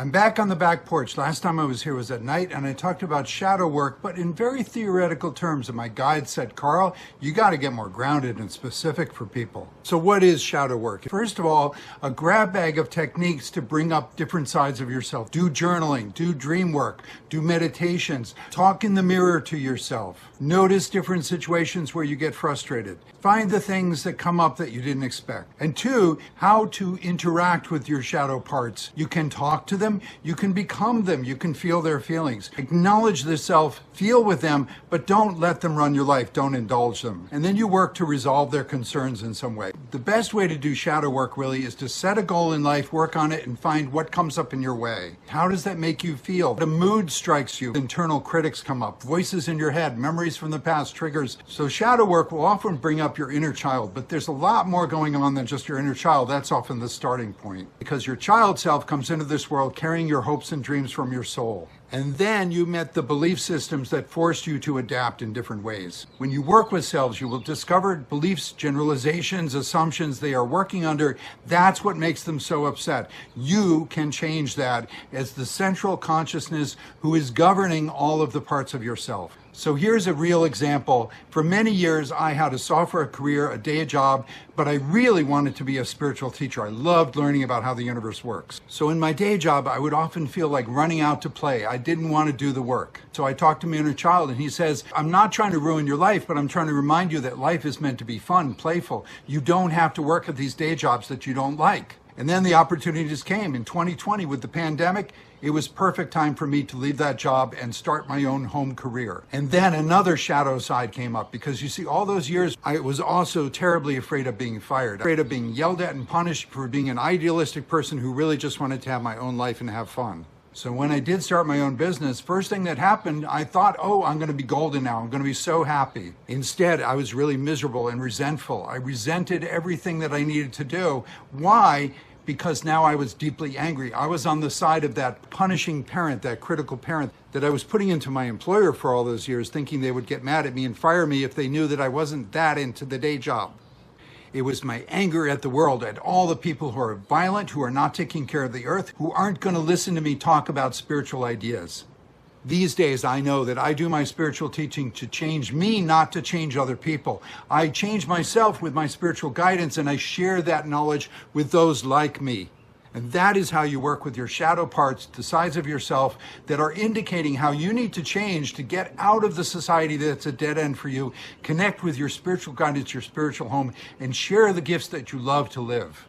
I'm back on the back porch. Last time I was here was at night, and I talked about shadow work, but in very theoretical terms. And my guide said, Carl, you got to get more grounded and specific for people. So what is shadow work? First of all, a grab bag of techniques to bring up different sides of yourself. Do journaling, do dream work, do meditations, talk in the mirror to yourself. Notice different situations where you get frustrated. Find the things that come up that you didn't expect. And two, how to interact with your shadow parts. You can talk to them, you can become them, you can feel their feelings. Acknowledge the self, feel with them, but don't let them run your life, don't indulge them. And then you work to resolve their concerns in some way. The best way to do shadow work really is to set a goal in life, work on it, and find what comes up in your way. How does that make you feel? The mood strikes you, internal critics come up, voices in your head, memories from the past, triggers. So shadow work will often bring up your inner child, but there's a lot more going on than just your inner child. That's often the starting point, because your child self comes into this world carrying your hopes and dreams from your soul. And then you met the belief systems that forced you to adapt in different ways. When you work with selves, you will discover beliefs, generalizations, assumptions they are working under. That's what makes them so upset. You can change that as the central consciousness who is governing all of the parts of yourself. So here's a real example. For many years, I had a software career, a day job, but I really wanted to be a spiritual teacher. I loved learning about how the universe works. So in my day job, I would often feel like running out to play. I didn't want to do the work. So I talked to my inner child, and he says, I'm not trying to ruin your life, but I'm trying to remind you that life is meant to be fun, playful. You don't have to work at these day jobs that you don't like. And then the opportunities came. In 2020, with the pandemic, it was perfect time for me to leave that job and start my own home career. And then another shadow side came up, because you see, all those years, I was also terribly afraid of being fired, afraid of being yelled at and punished for being an idealistic person who really just wanted to have my own life and have fun. So when I did start my own business, first thing that happened, I thought, oh, I'm going to be golden now. I'm going to be so happy. Instead, I was really miserable and resentful. I resented everything that I needed to do. Why? Because now I was deeply angry. I was on the side of that punishing parent, that critical parent that I was putting into my employer for all those years, thinking they would get mad at me and fire me if they knew that I wasn't that into the day job. It was my anger at the world, at all the people who are violent, who are not taking care of the earth, who aren't going to listen to me talk about spiritual ideas. These days, I know that I do my spiritual teaching to change me, not to change other people. I change myself with my spiritual guidance, and I share that knowledge with those like me. And that is how you work with your shadow parts, the sides of yourself that are indicating how you need to change to get out of the society that's a dead end for you, connect with your spiritual guidance, your spiritual home, and share the gifts that you love to live.